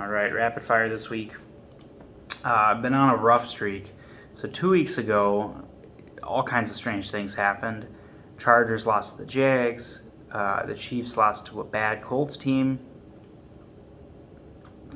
All right, rapid fire this week. I've been on a rough streak. So 2 weeks ago, all kinds of strange things happened. Chargers lost to the Jags. The Chiefs lost to a bad Colts team.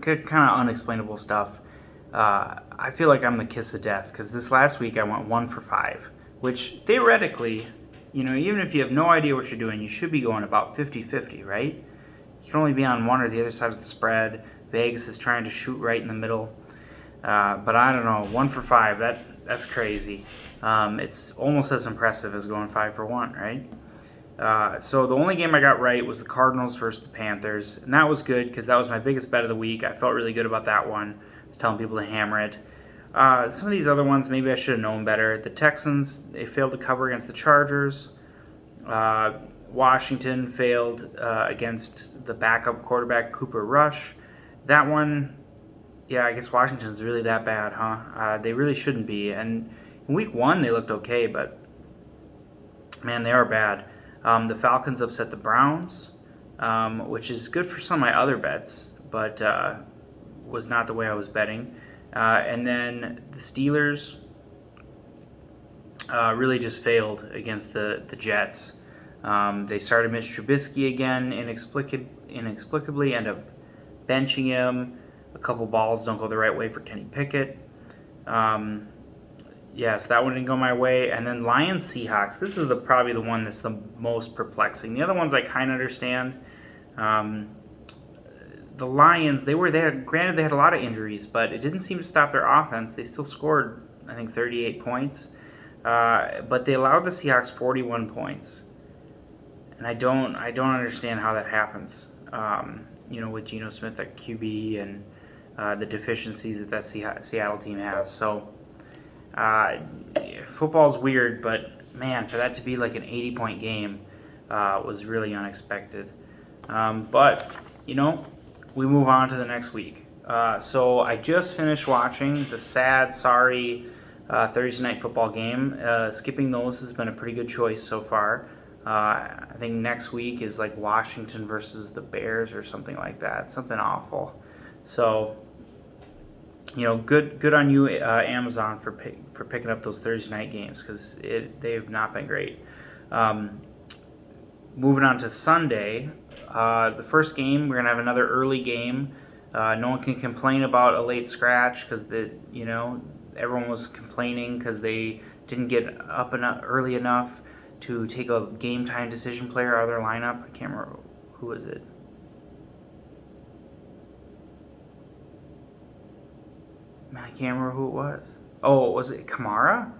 Kind of unexplainable stuff. I feel like I'm the kiss of death because this last week I went 1 for 5, which theoretically, even if you have no idea what you're doing, you should be going about 50-50, right? You can only be on one or the other side of the spread. Vegas is trying to shoot right in the middle. But I don't know, 1 for 5, that's crazy. It's almost as impressive as going 5 for 1, right? So the only game I got right was the Cardinals versus the Panthers, and that was good because that was my biggest bet of the week. I felt really good about that one. I was telling people to hammer it. Some of these other ones, maybe I should have known better. The Texans, they failed to cover against the Chargers. Washington failed against the backup quarterback, Cooper Rush. That one, yeah, I guess Washington's really that bad, huh? They really shouldn't be. And in week 1, they looked okay, but man, they are bad. The Falcons upset the Browns, which is good for some of my other bets, but was not the way I was betting. And then the Steelers really just failed against the Jets. They started Mitch Trubisky again, inexplicably end up benching him. A couple balls don't go the right way for Kenny Pickett. So that one didn't go my way. And then Lions Seahawks. This is probably the one that's the most perplexing. The other ones I kind of understand. The Lions, granted they had a lot of injuries, but it didn't seem to stop their offense. They still scored, I think, 38 points. But they allowed the Seahawks 41 points. And I don't understand how that happens. With Geno Smith at QB and the deficiencies that Seattle team has. So football's weird, but man, for that to be like an 80-point game was really unexpected. But we move on to the next week. So I just finished watching the sorry Thursday night football game. Skipping those has been a pretty good choice so far. I think next week is like Washington versus the Bears or something like that. Something awful. So, good on you, Amazon, for picking up those Thursday night games because they've not been great. Moving on to Sunday, the first game, we're going to have another early game. No one can complain about a late scratch because everyone was complaining because they didn't get up early enough to take a game time decision player out of their lineup. I can't remember who was it. Man, I can't remember who it was. Oh, was it Kamara?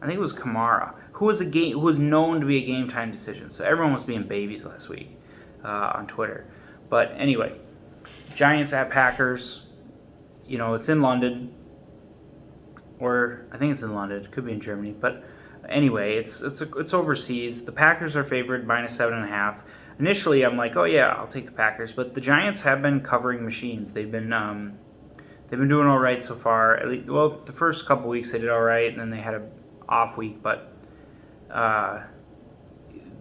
I think it was Kamara, who was known to be a game time decision. So everyone was being babies last week on Twitter. But anyway, Giants at Packers. It's in London, or I think it's in London. It could be in Germany, but anyway, it's overseas. The Packers are favored -7.5. Initially, I'm like, oh yeah, I'll take the Packers. But the Giants have been covering machines. They've been doing all right so far. At least, well, the first couple weeks they did all right, and then they had an off week. But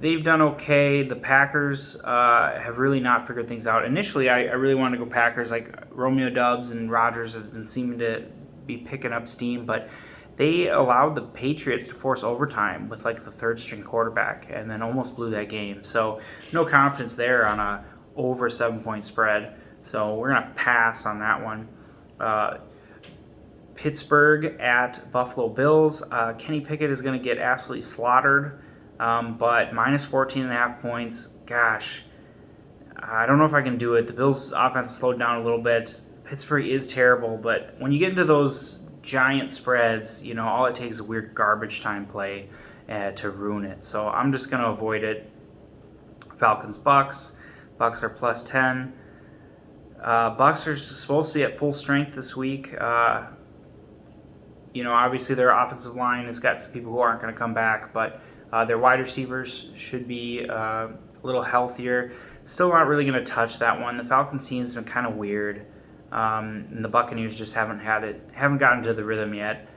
they've done okay. The Packers have really not figured things out. Initially, I really wanted to go Packers. Like Romeo Doubs and Rodgers have been seeming to be picking up steam, but they allowed the Patriots to force overtime with like the third string quarterback and then almost blew that game. So no confidence there on a over 7-point spread. So we're going to pass on that one. Pittsburgh at Buffalo Bills. Kenny Pickett is going to get absolutely slaughtered, but -14.5 points. Gosh, I don't know if I can do it. The Bills' offense slowed down a little bit. Pittsburgh is terrible, but when you get into those giant spreads, all it takes is a weird garbage time play to ruin it. So I'm just going to avoid it. Falcons Bucks. Bucks are +10. Bucks are supposed to be at full strength this week. Obviously their offensive line has got some people who aren't going to come back, but their wide receivers should be a little healthier. Still not really going to touch that one. The Falcons team has been kind of weird. And the Buccaneers just haven't gotten to the rhythm yet.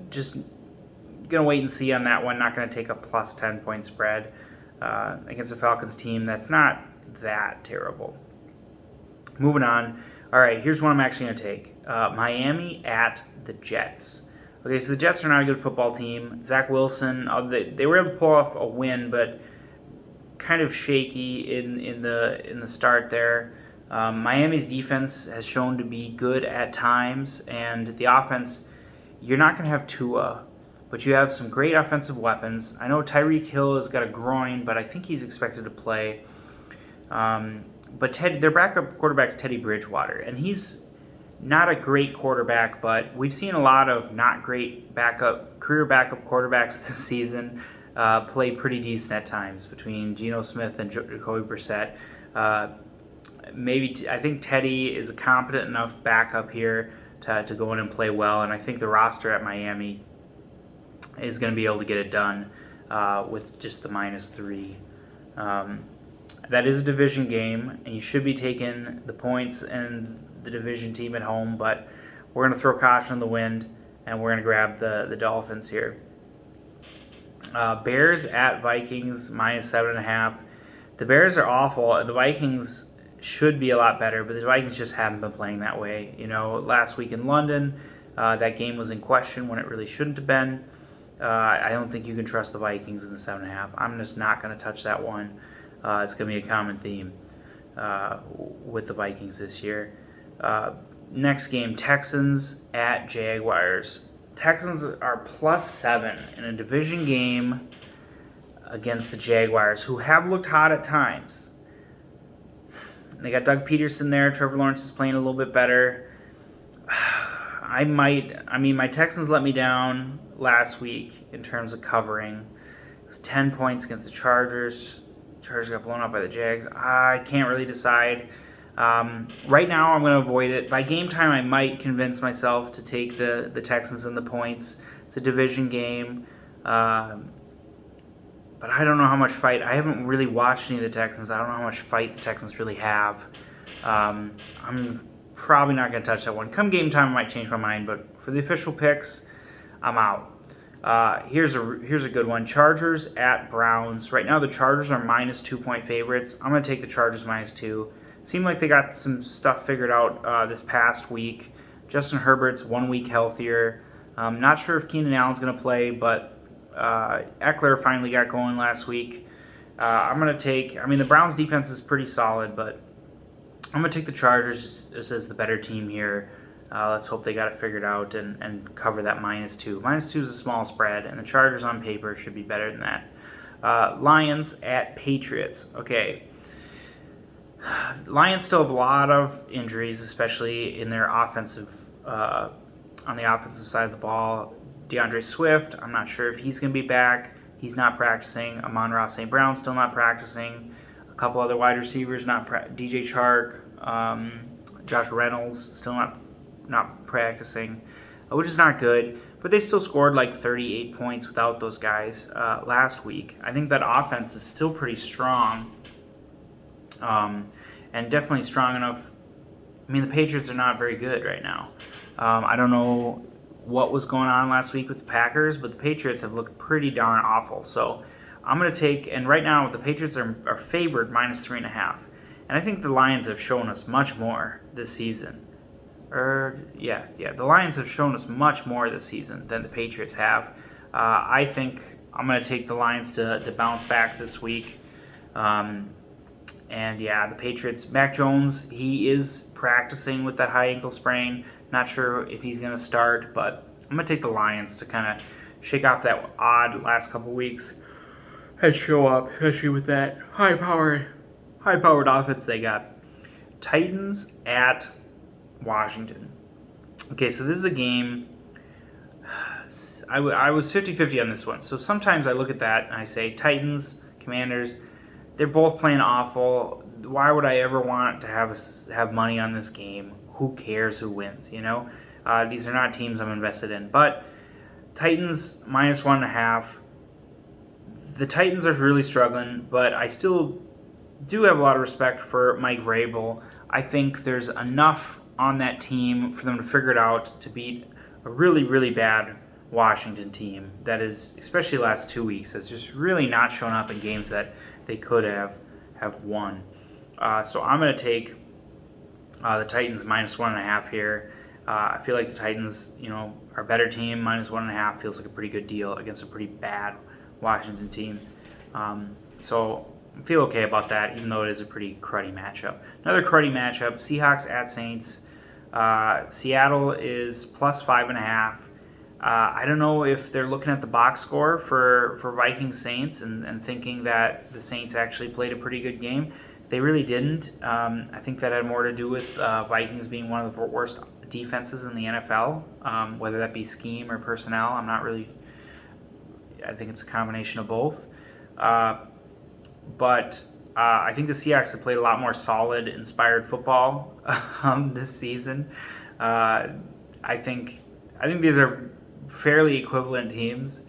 Just gonna wait and see on that one. Not gonna take a +10-point spread against a Falcons team that's not that terrible. Moving on. All right, here's one I'm actually going to take. Miami at the Jets. Okay, so the Jets are not a good football team. Zach Wilson, they were able to pull off a win, but kind of shaky in the start there. Miami's defense has shown to be good at times, and the offense, you're not going to have Tua, but you have some great offensive weapons. I know Tyreek Hill has got a groin, but I think he's expected to play. But their backup quarterback's Teddy Bridgewater, and he's not a great quarterback, but we've seen a lot of not great career backup quarterbacks this season play pretty decent at times between Geno Smith and Jacoby Brissett. I think Teddy is a competent enough backup here to go in and play well, and I think the roster at Miami is going to be able to get it done with just the -3. That is a division game, and you should be taking the points and the division team at home, but we're going to throw caution in the wind, and we're going to grab the Dolphins here. Bears at Vikings, -7.5. The Bears are awful, and the Vikings should be a lot better, but the Vikings just haven't been playing that way. Last week in London, that game was in question when it really shouldn't have been. I don't think you can trust the Vikings in the 7.5. I'm just not going to touch that one. It's going to be a common theme with the Vikings this year. Next game, Texans at Jaguars. Texans are +7 in a division game against the Jaguars, who have looked hot at times. They got Doug Peterson there. Trevor Lawrence is playing a little bit better. My Texans let me down last week in terms of covering. It was 10 points against the Chargers. Chargers got blown out by the Jags. I can't really decide. Right now, I'm going to avoid it. By game time, I might convince myself to take the Texans and the points. It's a division game. But I don't know how much fight. I haven't really watched any of the Texans. I don't know how much fight the Texans really have. I'm probably not going to touch that one. Come game time, I might change my mind. But for the official picks, I'm out. Here's a good one. Chargers at Browns. Right now, the Chargers are -2-point favorites. I'm going to take the Chargers -2. Seemed like they got some stuff figured out this past week. Justin Herbert's 1 week healthier. Not sure if Keenan Allen's going to play, but Eckler finally got going last week. The Browns defense is pretty solid, but I'm going to take the Chargers just as the better team here. Let's hope they got it figured out and cover that -2. -2 is a small spread, and the Chargers on paper should be better than that. Lions at Patriots. Okay. Lions still have a lot of injuries, especially in their offensive, on the offensive side of the ball. DeAndre Swift, I'm not sure if he's going to be back. He's not practicing. Amon-Ra St. Brown still not practicing. A couple other wide receivers DJ Chark, Josh Reynolds still not practicing, which is not good. But they still scored like 38 points without those guys last week. I think that offense is still pretty strong, and definitely strong enough. The Patriots are not very good right now. I don't know what was going on last week with the Packers, but the Patriots have looked pretty darn awful. So I'm going to take, and right now the Patriots are favored -3.5. And I think the Lions have shown us much more this season. The Lions have shown us much more this season than the Patriots have. I think I'm going to take the Lions to bounce back this week. The Patriots, Mac Jones, he is practicing with that high ankle sprain. Not sure if he's going to start, but I'm going to take the Lions to kind of shake off that odd last couple weeks and show up, especially with that high-powered offense they got. Titans at Washington. Okay, so this is a game. I was 50-50 on this one. So sometimes I look at that and I say, Titans, Commanders, they're both playing awful. Why would I ever want to have money on this game? Who cares who wins, These are not teams I'm invested in. But Titans -1.5. The Titans are really struggling, but I still do have a lot of respect for Mike Vrabel. I think there's enough on that team for them to figure it out to beat a really, really bad Washington team that is, especially the last 2 weeks, has just really not shown up in games that they could have won. So I'm going to take the Titans minus 1.5 here. I feel like the Titans, are a better team. Minus 1.5 feels like a pretty good deal against a pretty bad Washington team. So I feel okay about that, even though it is a pretty cruddy matchup. Another cruddy matchup: Seahawks at Saints. Seattle is plus 5.5. I don't know if they're looking at the box score for Vikings Saints and thinking that the Saints actually played a pretty good game. They really didn't. I think that had more to do with Vikings being one of the worst defenses in the NFL, whether that be scheme or personnel. I think it's a combination of both. But I think the Seahawks have played a lot more solid, inspired football this season. I think these are fairly equivalent teams.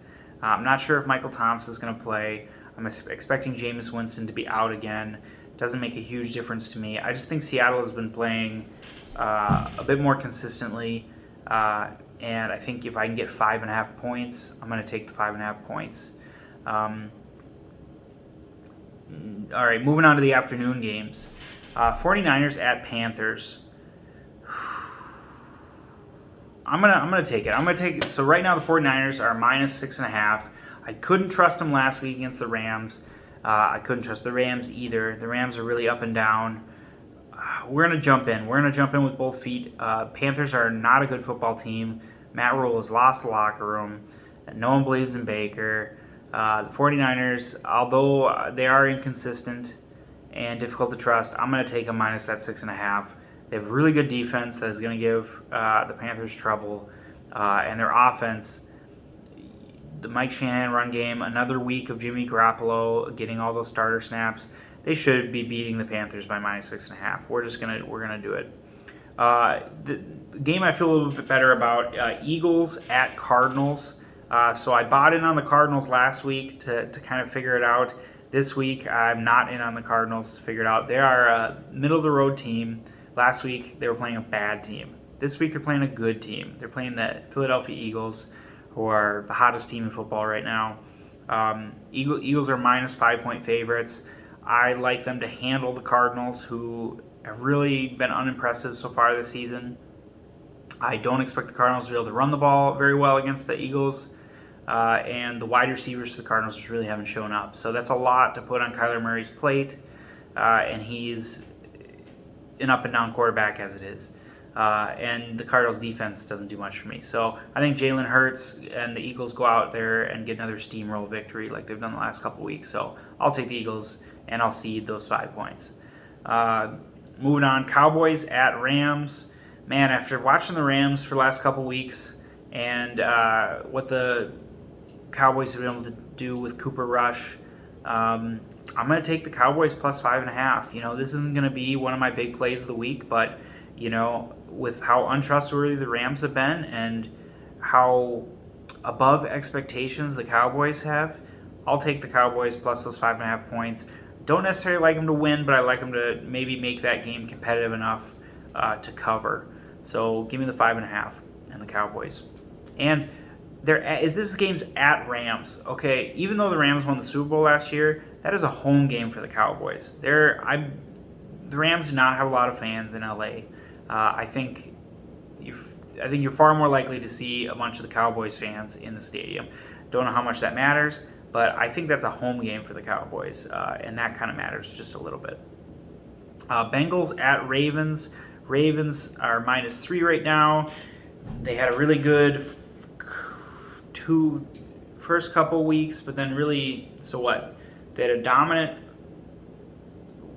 I'm not sure if Michael Thomas is going to play. I'm expecting Jameis Winston to be out again. Doesn't make a huge difference to me. I just think Seattle has been playing a bit more consistently, and I think if I can get 5.5 points, I'm going to take the 5.5 points. All right, moving on to the afternoon games. 49ers at Panthers. I'm gonna take it. So right now the 49ers are minus 6.5. I couldn't trust them last week against the Rams. I couldn't trust the Rams either. The Rams are really up and down. We're going to jump in. We're going to jump in with both feet. Panthers are not a good football team. Matt Rule has lost the locker room. No one believes in Baker. The 49ers, although they are inconsistent and difficult to trust, I'm going to take them minus that 6.5. They have a really good defense that is going to give the Panthers trouble. And their offense, the Mike Shanahan run game, another week of Jimmy Garoppolo getting all those starter snaps. They should be beating the Panthers by minus 6.5. We're gonna do it. The game I feel a little bit better about: Eagles at Cardinals. So I bought in on the Cardinals last week to kind of figure it out. This week I'm not in on the Cardinals to figure it out. They are a middle of the road team. Last week they were playing a bad team. This week they're playing a good team. They're playing the Philadelphia Eagles, who are the hottest team in football right now. Eagles are minus 5-point favorites. I like them to handle the Cardinals, who have really been unimpressive so far this season. I don't expect the Cardinals to be able to run the ball very well against the Eagles. And the wide receivers for the Cardinals just really haven't shown up. So that's a lot to put on Kyler Murray's plate. And he's an up-and-down quarterback as it is. And the Cardinals' defense doesn't do much for me. So I think Jalen Hurts and the Eagles go out there and get another steamroll victory like they've done the last couple weeks. So I'll take the Eagles, and I'll cede those 5 points. Moving on, Cowboys at Rams. Man, after watching the Rams for the last couple weeks and what the Cowboys have been able to do with Cooper Rush, I'm going to take the Cowboys plus 5.5. This isn't going to be one of my big plays of the week, but with how untrustworthy the Rams have been and how above expectations the Cowboys have, I'll take the Cowboys plus those 5.5 points. Don't necessarily like them to win, but I like them to maybe make that game competitive enough to cover. So give me the 5.5 and the Cowboys. And this game's at Rams. Okay, even though the Rams won the Super Bowl last year, that is a home game for the Cowboys. The Rams do not have a lot of fans in LA. I think you're far more likely to see a bunch of the Cowboys fans in the stadium. Don't know how much that matters, but I think that's a home game for the Cowboys, and that kind of matters just a little bit. Bengals at Ravens. Ravens are minus 3 right now. They had a really good first couple weeks, but then really, so what? They had a dominant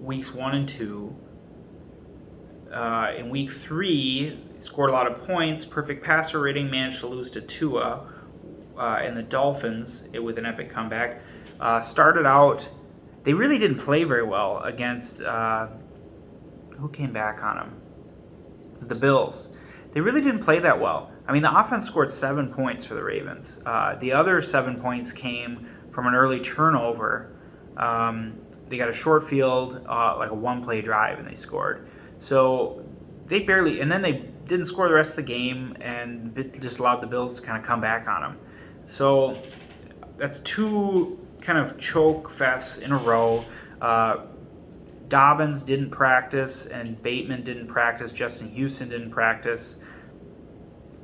weeks 1 and 2. In week 3, scored a lot of points, perfect passer rating, managed to lose to Tua, and the Dolphins with an epic comeback. Started out, they really didn't play very well against, who came back on them? The Bills. They really didn't play that well. I mean, the offense scored 7 points for the Ravens. The other 7 points came from an early turnover. They got a short field, like a one-play drive, and they scored. So they barely, and then they didn't score the rest of the game, and it just allowed the Bills to kind of come back on them. So that's 2 kind of choke fests in a row. Dobbins didn't practice, and Bateman didn't practice. Justin Houston didn't practice.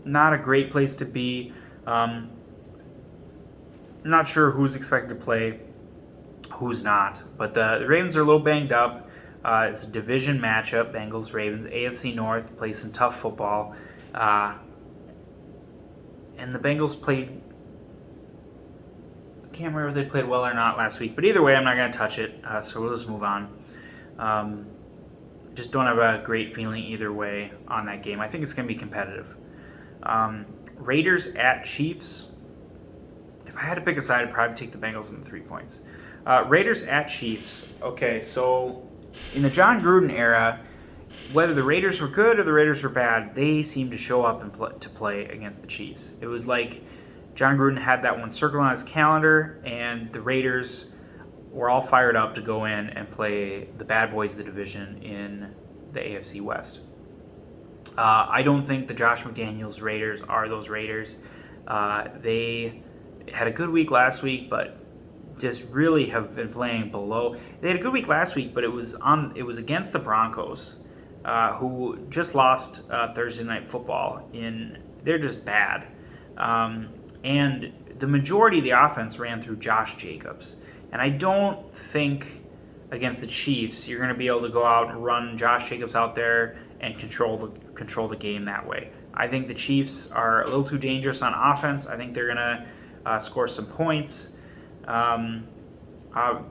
Not a great place to be. Not sure who's expected to play, who's not. But the Ravens are a little banged up. It's a division matchup, Bengals-Ravens. AFC North plays some tough football. And the Bengals played... I can't remember if they played well or not last week. But either way, I'm not going to touch it. So we'll just move on. Just don't have a great feeling either way on that game. I think it's going to be competitive. Raiders at Chiefs. If I had to pick a side, I'd probably take the Bengals in the 3 points. Raiders at Chiefs. Okay, so in the John Gruden era, whether the Raiders were good or the Raiders were bad, they seemed to show up and to play against the Chiefs. It was like John Gruden had that one circled on his calendar, and the Raiders were all fired up to go in and play the bad boys of the division in the AFC West. I don't think the Josh McDaniels Raiders are those Raiders. They had a good week last week, but just really have been playing below. They had a good week last week, but it was against the Broncos, who just lost Thursday Night Football. They're just bad, and the majority of the offense ran through Josh Jacobs. And I don't think against the Chiefs you're going to be able to go out and run Josh Jacobs out there and control the game that way. I think the Chiefs are a little too dangerous on offense. I think they're going to score some points. And I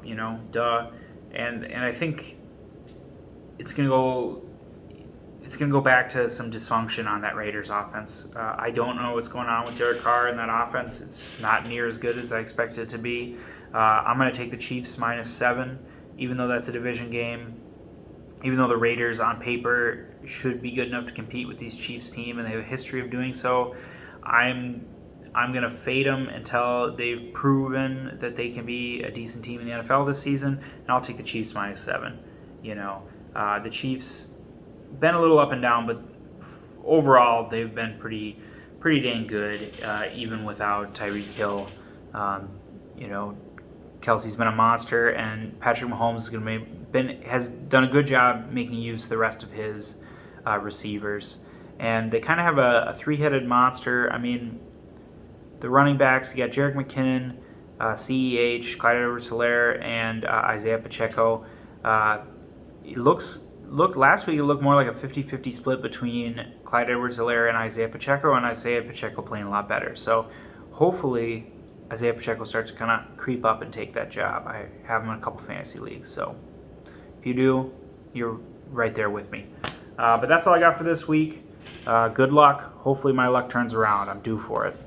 think it's going to go back to some dysfunction on that Raiders offense. I don't know what's going on with Derek Carr in that offense. It's just not near as good as I expected it to be. I'm going to take the Chiefs -7, even though that's a division game. Even though the Raiders on paper should be good enough to compete with these Chiefs team, and they have a history of doing so, I'm going to fade them until they've proven that they can be a decent team in the NFL this season, and I'll take the Chiefs -7. The Chiefs been a little up and down, but overall they've been pretty dang good, even without Tyreek Hill. Kelsey's been a monster, and Patrick Mahomes has done a good job making use of the rest of his receivers. And they kind of have a three-headed monster. I mean, the running backs, you got Jerick McKinnon, CEH, Clyde Edwards-Helaire, and Isaiah Pacheco. Last week it looked more like a 50-50 split between Clyde Edwards-Helaire and Isaiah Pacheco, and Isaiah Pacheco playing a lot better. So hopefully Isaiah Pacheco starts to kind of creep up and take that job. I have him in a couple fantasy leagues, so if you do, you're right there with me. But that's all I got for this week. Good luck. Hopefully my luck turns around. I'm due for it.